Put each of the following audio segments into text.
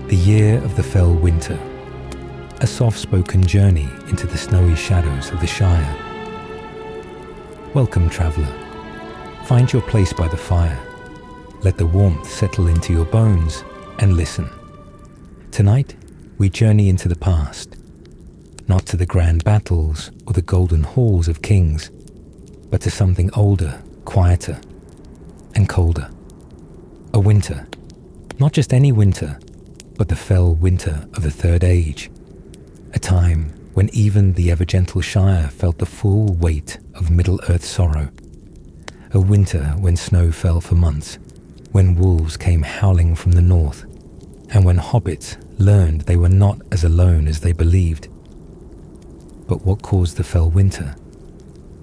The year of the fell winter, a soft-spoken journey into the snowy shadows of the Shire. Welcome, traveller. Find your place by the fire. Let the warmth settle into your bones and listen. Tonight, we journey into the past, not to the grand battles or the golden halls of kings, but to something older, quieter, and colder. A winter, not just any winter, but the fell winter of the Third Age, a time when even the ever-gentle Shire felt the full weight of Middle-earth sorrow. A winter when snow fell for months, when wolves came howling from the north, and when hobbits learned they were not as alone as they believed. But what caused the fell winter?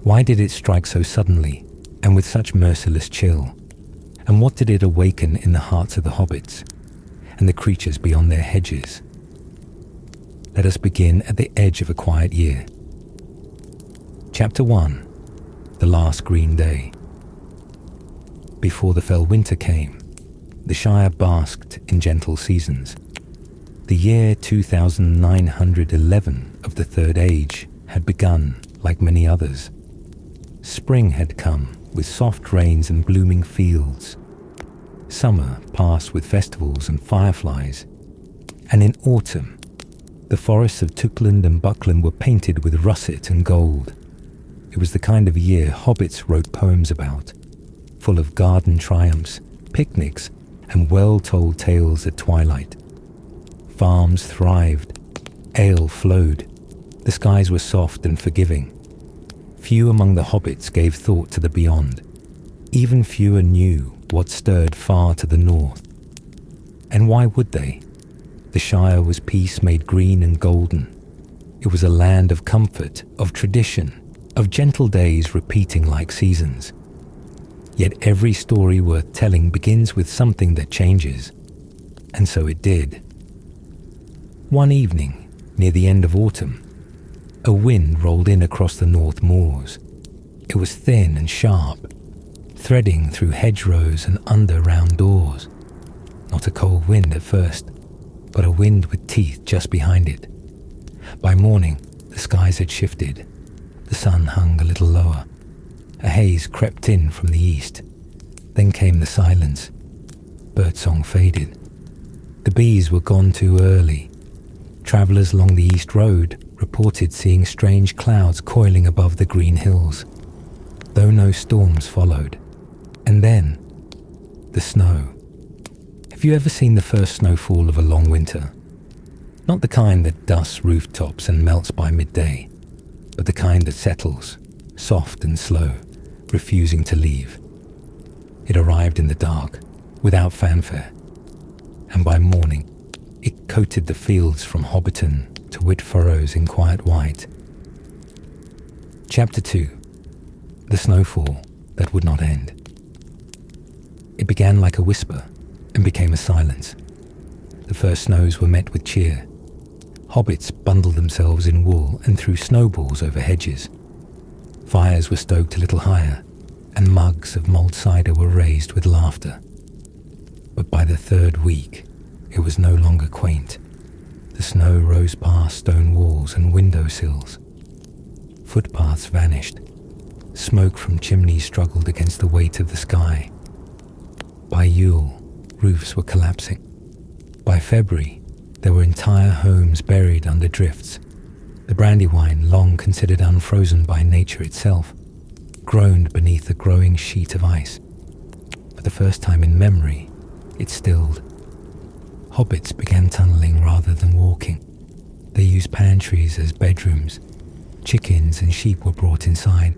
Why did it strike so suddenly and with such merciless chill? And what did it awaken in the hearts of the hobbits and the creatures beyond their hedges? Let us begin at the edge of a quiet year. Chapter 1. The Last Green Day. Before the fell winter came, the Shire basked in gentle seasons. The year 2911 of the Third Age had begun like many others. Spring had come with soft rains and blooming fields. Summer passed with festivals and fireflies. And in autumn, the forests of Tookland and Buckland were painted with russet and gold. It was the kind of year hobbits wrote poems about, full of garden triumphs, picnics, and well-told tales at twilight. Farms thrived, ale flowed, the skies were soft and forgiving. Few among the hobbits gave thought to the beyond. Even fewer knew what stirred far to the north. And why would they? The Shire was peace made green and golden. It was a land of comfort, of tradition, of gentle days repeating like seasons. Yet every story worth telling begins with something that changes. And so it did. One evening, near the end of autumn, a wind rolled in across the north moors. It was thin and sharp, threading through hedgerows and under round doors. Not a cold wind at first, but a wind with teeth just behind it. By morning, the skies had shifted. The sun hung a little lower. A haze crept in from the east. Then came the silence. Birdsong faded. The bees were gone too early. Travellers along the east road reported seeing strange clouds coiling above the green hills, though no storms followed. And then, the snow. Have you ever seen the first snowfall of a long winter? Not the kind that dusts rooftops and melts by midday, but the kind that settles, soft and slow, refusing to leave. It arrived in the dark, without fanfare, and by morning it coated the fields from Hobbiton to wit furrows in quiet white. Chapter 2. The snowfall that would not end. It began like a whisper and became a silence. The first snows were met with cheer. Hobbits bundled themselves in wool and threw snowballs over hedges. Fires were stoked a little higher, and mugs of mulled cider were raised with laughter. But by the third week, it was no longer quaint. The snow rose past stone walls and window sills. Footpaths vanished. Smoke from chimneys struggled against the weight of the sky. By Yule, roofs were collapsing. By February, there were entire homes buried under drifts. The Brandywine, long considered unfrozen by nature itself, groaned beneath a growing sheet of ice. For the first time in memory, it stilled. Hobbits began tunneling rather than walking. They used pantries as bedrooms. Chickens and sheep were brought inside.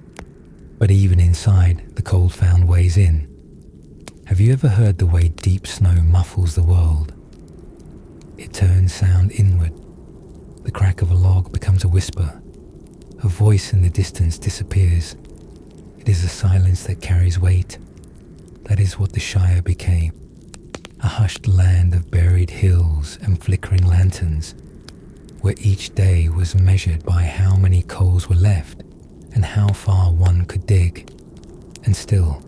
But even inside, the cold found ways in. Have you ever heard the way deep snow muffles the world? It turns sound inward. The crack of a log becomes a whisper. A voice in the distance disappears. It is a silence that carries weight. That is what the Shire became. A hushed land of buried hills and flickering lanterns, where each day was measured by how many coals were left and how far one could dig. And still,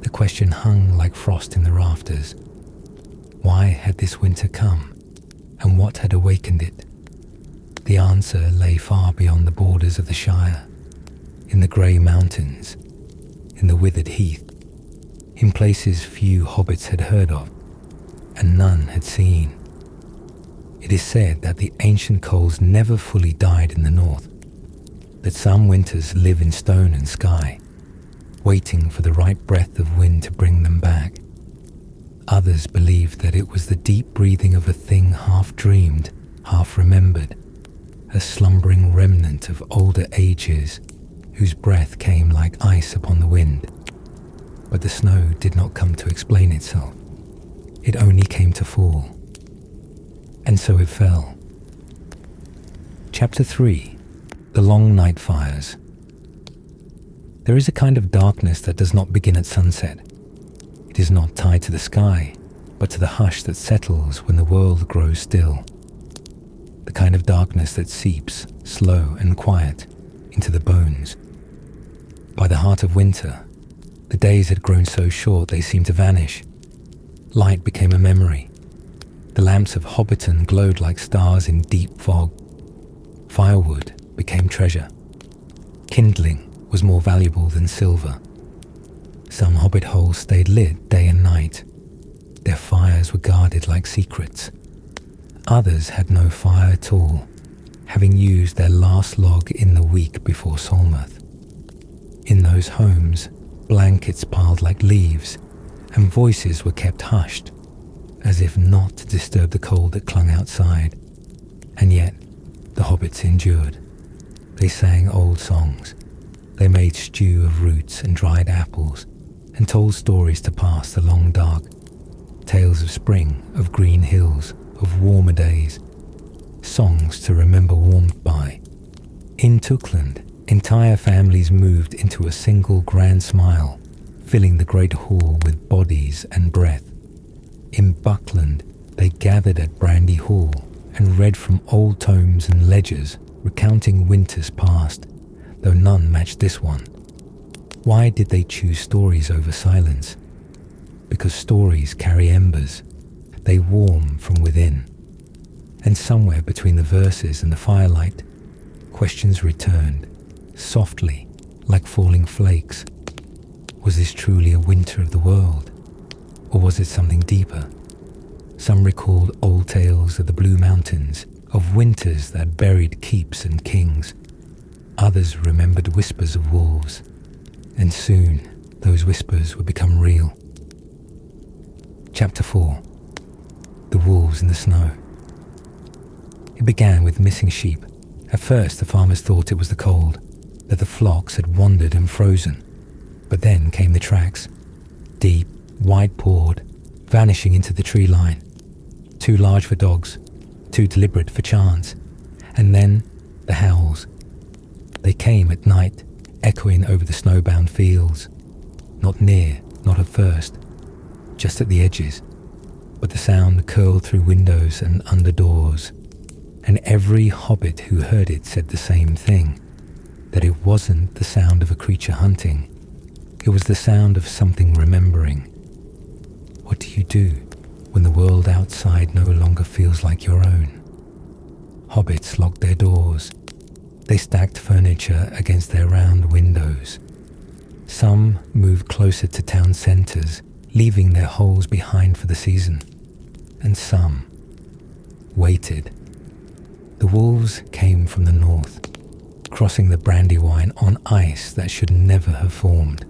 the question hung like frost in the rafters. Why had this winter come? And what had awakened it? The answer lay far beyond the borders of the Shire, in the grey mountains, in the withered heath, in places few hobbits had heard of, and none had seen. It is said that the ancient coals never fully died in the north, that some winters live in stone and sky, waiting for the right breath of wind to bring them back. Others believed that it was the deep breathing of a thing half dreamed, half remembered, a slumbering remnant of older ages whose breath came like ice upon the wind. But the snow did not come to explain itself. It only came to fall. And so it fell. Chapter 3. The Long Night Fires. There is a kind of darkness that does not begin at sunset. It is not tied to the sky, but to the hush that settles when the world grows still. The kind of darkness that seeps, slow and quiet, into the bones. By the heart of winter, the days had grown so short they seemed to vanish. Light became a memory. The lamps of Hobbiton glowed like stars in deep fog. Firewood became treasure. Kindling was more valuable than silver. Some hobbit holes stayed lit day and night. Their fires were guarded like secrets. Others had no fire at all, having used their last log in the week before Solmouth. In those homes, blankets piled like leaves, and voices were kept hushed, as if not to disturb the cold that clung outside. And yet, the hobbits endured. They sang old songs. They made stew of roots and dried apples, and told stories to pass the long dark. Tales of spring, of green hills, of warmer days. Songs to remember warmth by. In Tookland, entire families moved into a single grand smile, filling the great hall with bodies and breath. In Buckland, they gathered at Brandy Hall and read from old tomes and ledgers, recounting winters past, though none matched this one. Why did they choose stories over silence? Because stories carry embers. They warm from within. And somewhere between the verses and the firelight, questions returned, softly, like falling flakes. Was this truly a winter of the world? Or was it something deeper? Some recalled old tales of the Blue Mountains, of winters that buried keeps and kings. Others remembered whispers of wolves, and soon those whispers would become real. Chapter 4. The Wolves in the Snow. It began with missing sheep. At first the farmers thought it was the cold, that the flocks had wandered and frozen. But then came the tracks, deep, wide-pawed, vanishing into the tree line. Too large for dogs, too deliberate for chance. And then the howls. They came at night, echoing over the snowbound fields. Not near, not at first, just at the edges. But the sound curled through windows and under doors. And every hobbit who heard it said the same thing, that it wasn't the sound of a creature hunting. It was the sound of something remembering. What do you do when the world outside no longer feels like your own? Hobbits locked their doors. They stacked furniture against their round windows. Some moved closer to town centres, leaving their holes behind for the season. And some waited. The wolves came from the north, crossing the Brandywine on ice that should never have formed.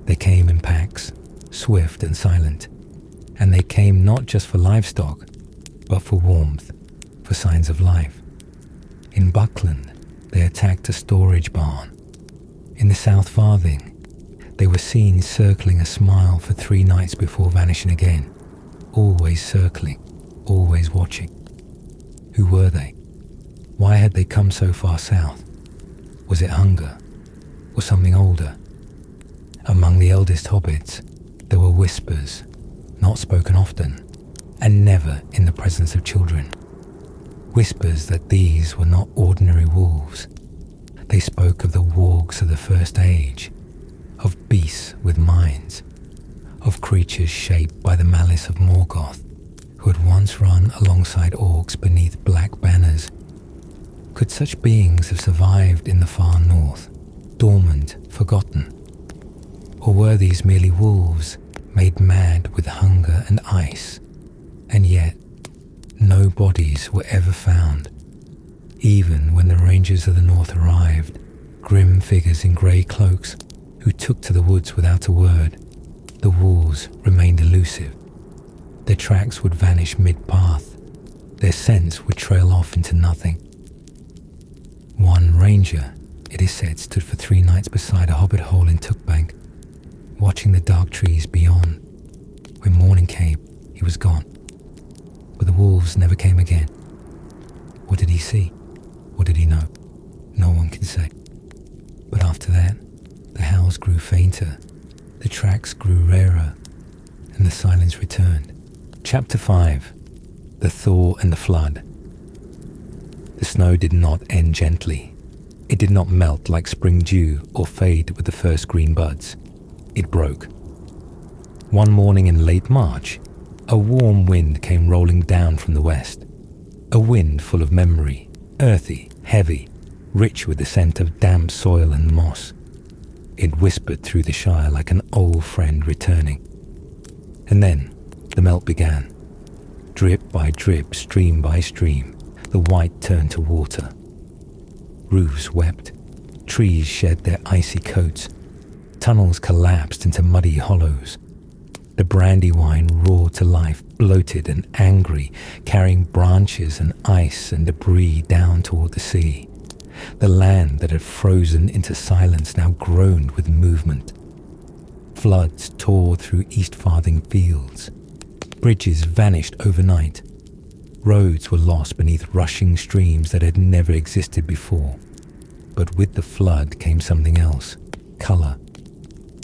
They came in packs, swift and silent, and they came not just for livestock, but for warmth, for signs of life. In Buckland, they attacked a storage barn. In the South Farthing, they were seen circling a smile for 3 nights before vanishing again, always circling, always watching. Who were they? Why had they come so far south? Was it hunger, or something older? Among the eldest hobbits, there were whispers, not spoken often, and never in the presence of children. Whispers that these were not ordinary wolves. They spoke of the wargs of the First Age, of beasts with minds, of creatures shaped by the malice of Morgoth, who who had once run alongside orcs beneath black banners. Could such beings have survived in the far north, dormant, forgotten? Or were these merely wolves made mad with hunger and ice? And yet, no bodies were ever found. Even when the rangers of the north arrived, grim figures in grey cloaks who took to the woods without a word, the wolves remained elusive. Their tracks would vanish mid-path. Their scents would trail off into nothing. One ranger, it is said, stood for 3 nights beside a hobbit hole in Tookbank, watching the dark trees beyond. When morning came, he was gone. But the wolves never came again. What did he see? What did he know? No one can say. But after that, the howls grew fainter, the tracks grew rarer, and the silence returned. Chapter 5. The Thaw and the Flood. The snow did not end gently. It did not melt like spring dew or fade with the first green buds. It broke. One morning in late March, a warm wind came rolling down from the west. A wind full of memory, earthy, heavy, rich with the scent of damp soil and moss. It whispered through the Shire like an old friend returning. And then the melt began. Drip by drip, stream by stream, the white turned to water. Roofs wept. Trees shed their icy coats. Tunnels collapsed into muddy hollows. The brandywine roared to life, bloated and angry, carrying branches and ice and debris down toward the sea. The land that had frozen into silence now groaned with movement. Floods tore through East Farthing fields. Bridges vanished overnight. Roads were lost beneath rushing streams that had never existed before. But with the flood came something else. Colour.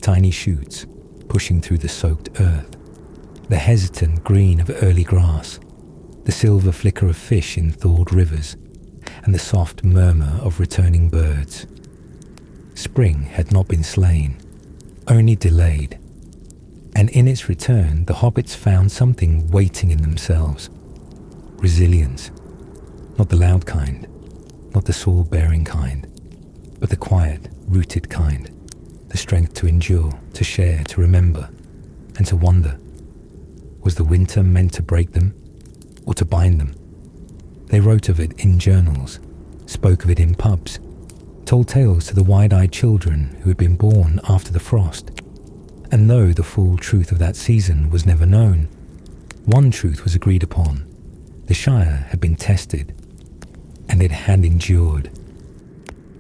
Tiny shoots pushing through the soaked earth. The hesitant green of early grass. The silver flicker of fish in thawed rivers. And the soft murmur of returning birds. Spring had not been slain, only delayed. And in its return, the hobbits found something waiting in themselves. Resilience. Not the loud kind, not the sword-bearing kind, but the quiet, rooted kind. The strength to endure, to share, to remember, and to wonder. Was the winter meant to break them, or to bind them? They wrote of it in journals, spoke of it in pubs, told tales to the wide-eyed children who had been born after the frost. And though the full truth of that season was never known, one truth was agreed upon. The Shire had been tested, and it had endured.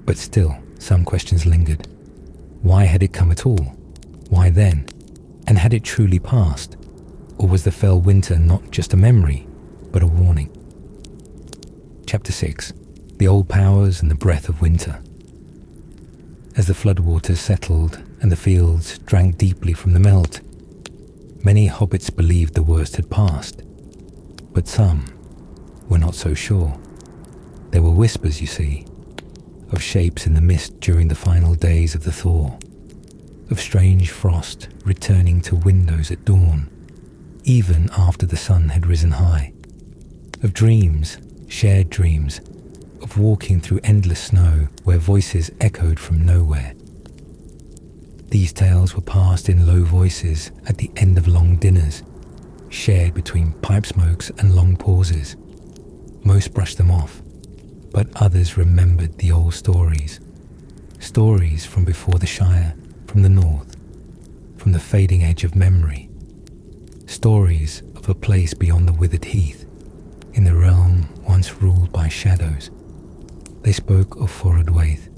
But still, some questions lingered. Why had it come at all? Why then? And had it truly passed? Or was the fell winter not just a memory, but a warning? Chapter 6. The Old Powers and the Breath of Winter. As the floodwaters settled and the fields drank deeply from the melt, many hobbits believed the worst had passed, but some were not so sure. There were whispers, you see, of shapes in the mist during the final days of the thaw, of strange frost returning to windows at dawn, even after the sun had risen high, of dreams, shared dreams, of walking through endless snow where voices echoed from nowhere. These tales were passed in low voices at the end of long dinners, shared between pipe smokes and long pauses. Most brushed them off, but others remembered the old stories. Stories from before the Shire, from the north, from the fading edge of memory. Stories of a place beyond the withered heath, in the realm once ruled by shadows. They spoke of Forodwaith,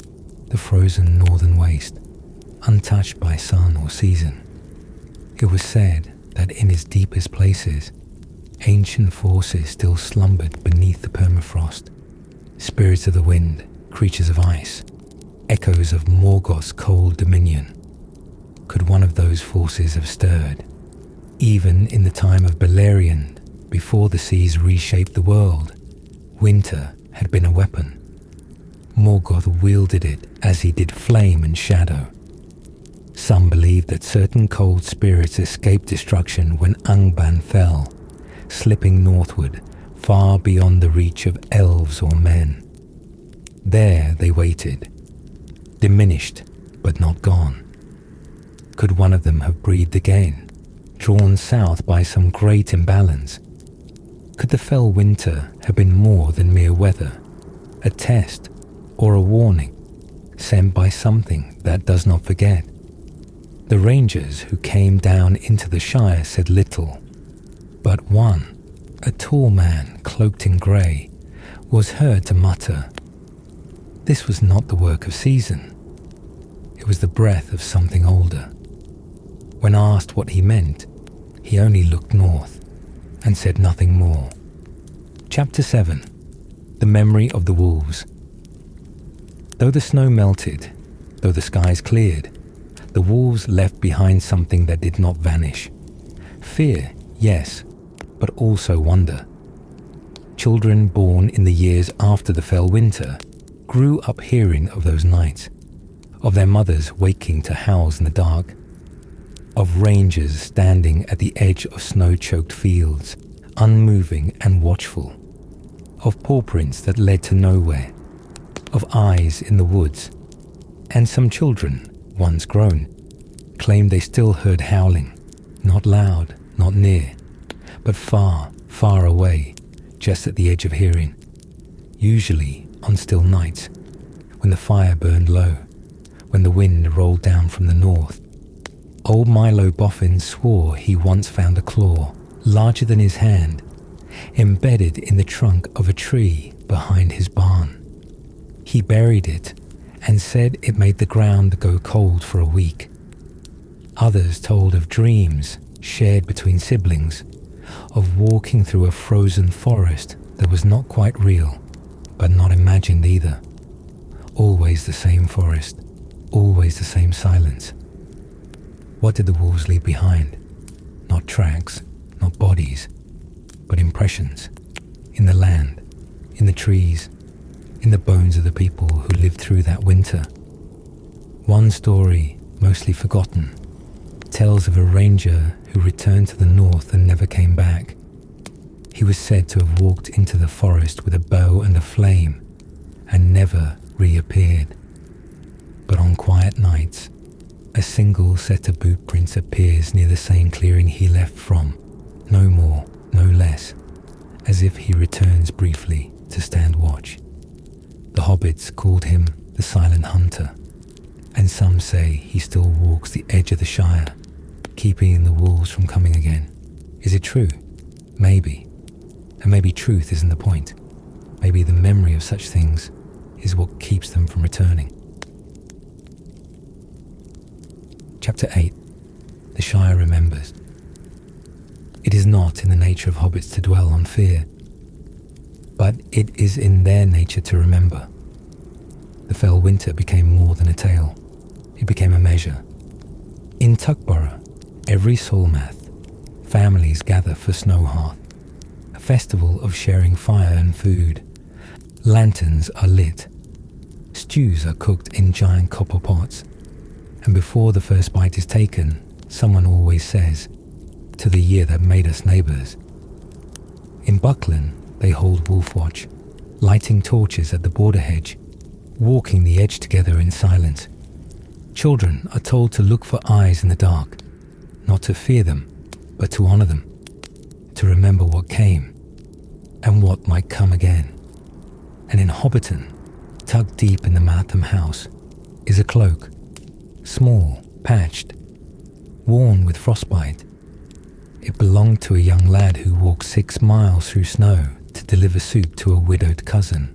the frozen northern waste, untouched by sun or season. It was said that in its deepest places, ancient forces still slumbered beneath the permafrost. Spirits of the wind, creatures of ice, echoes of Morgoth's cold dominion. Could one of those forces have stirred? Even in the time of Beleriand, before the seas reshaped the world, winter had been a weapon. Morgoth wielded it as he did flame and shadow. Some believed that certain cold spirits escaped destruction when Angband fell, slipping northward, far beyond the reach of elves or men. There they waited, diminished but not gone. Could one of them have breathed again, drawn south by some great imbalance? Could the fell winter have been more than mere weather, a test or a warning sent by something that does not forget? The rangers who came down into the Shire said little, but one, a tall man cloaked in grey, was heard to mutter. This was not the work of season. It was the breath of something older. When asked what he meant, he only looked north and said nothing more. Chapter 7. The Memory of the Wolves. Though the snow melted, though the skies cleared, the wolves left behind something that did not vanish. Fear, yes, but also wonder. Children born in the years after the fell winter grew up hearing of those nights, of their mothers waking to howls in the dark, of rangers standing at the edge of snow-choked fields, unmoving and watchful, of paw prints that led to nowhere, of eyes in the woods, and some children, once grown, claimed they still heard howling, not loud, not near, but far, far away, just at the edge of hearing, usually on still nights, when the fire burned low, when the wind rolled down from the north. Old Milo Boffin swore he once found a claw, larger than his hand, embedded in the trunk of a tree behind his barn. He buried it and said it made the ground go cold for a week. Others told of dreams shared between siblings, of walking through a frozen forest that was not quite real, but not imagined either. Always the same forest, always the same silence. What did the wolves leave behind? Not tracks, not bodies, but impressions. In the land, in the trees, in the bones of the people who lived through that winter. One story, mostly forgotten, tells of a ranger who returned to the north and never came back. He was said to have walked into the forest with a bow and a flame and never reappeared. But on quiet nights, a single set of boot prints appears near the same clearing he left from, no more, no less, as if he returns briefly to stand watch. The hobbits called him the Silent Hunter, and some say he still walks the edge of the Shire, keeping the wolves from coming again. Is it true? Maybe. And maybe truth isn't the point. Maybe the memory of such things is what keeps them from returning. Chapter 8. The Shire Remembers. It is not in the nature of hobbits to dwell on fear, but it is in their nature to remember. The fell winter became more than a tale. It became a measure. In Tuckborough, every Solmath, families gather for Snowhearth, a festival of sharing fire and food. Lanterns are lit. Stews are cooked in giant copper pots. And before the first bite is taken, someone always says, "To the year that made us neighbours." In Buckland, they hold wolf watch, lighting torches at the border hedge, walking the edge together in silence. Children are told to look for eyes in the dark, not to fear them, but to honour them, to remember what came and what might come again. And in Hobbiton, tucked deep in the Matham house, is a cloak, small, patched, worn with frostbite. It belonged to a young lad who walked 6 miles through snow to deliver soup to a widowed cousin.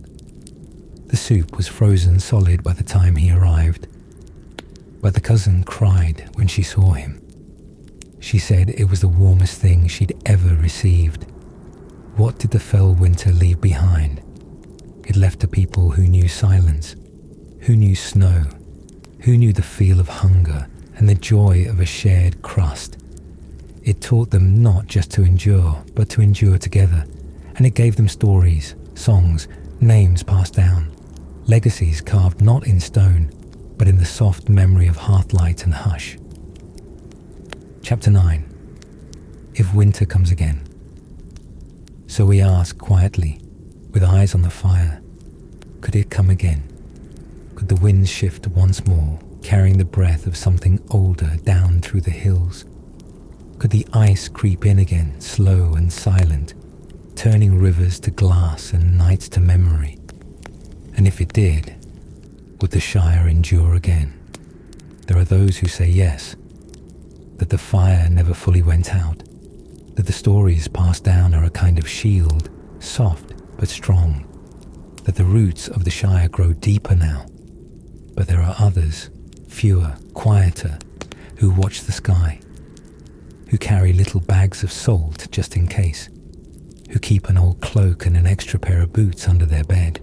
The soup was frozen solid by the time he arrived, but the cousin cried when she saw him. She said it was the warmest thing she'd ever received. What did the fell winter leave behind? It left a people who knew silence, who knew snow, who knew the feel of hunger and the joy of a shared crust. It taught them not just to endure, but to endure together, and it gave them stories, songs, names passed down, legacies carved not in stone, but in the soft memory of hearthlight and hush. Chapter 9. If Winter Comes Again. So we ask quietly, with eyes on the fire, could it come again? Could the wind shift once more, carrying the breath of something older down through the hills? Could the ice creep in again, slow and silent, turning rivers to glass and nights to memory? And if it did, would the Shire endure again? There are those who say yes, that the fire never fully went out, that the stories passed down are a kind of shield, soft but strong, that the roots of the Shire grow deeper now. But there are others, fewer, quieter, who watch the sky, who carry little bags of salt just in case, who keep an old cloak and an extra pair of boots under their bed,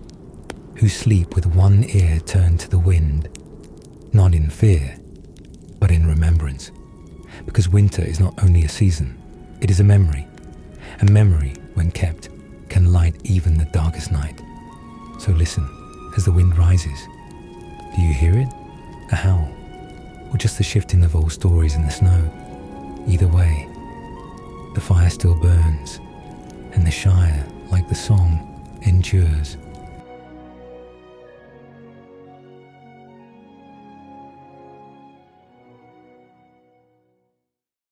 who sleep with one ear turned to the wind, not in fear, but in remembrance. Because winter is not only a season, it is a memory. And memory, when kept, can light even the darkest night. So listen, as the wind rises. Do you hear it? A howl? Or just the shifting of old stories in the snow? Either way, the fire still burns, and the Shire, like the song, endures.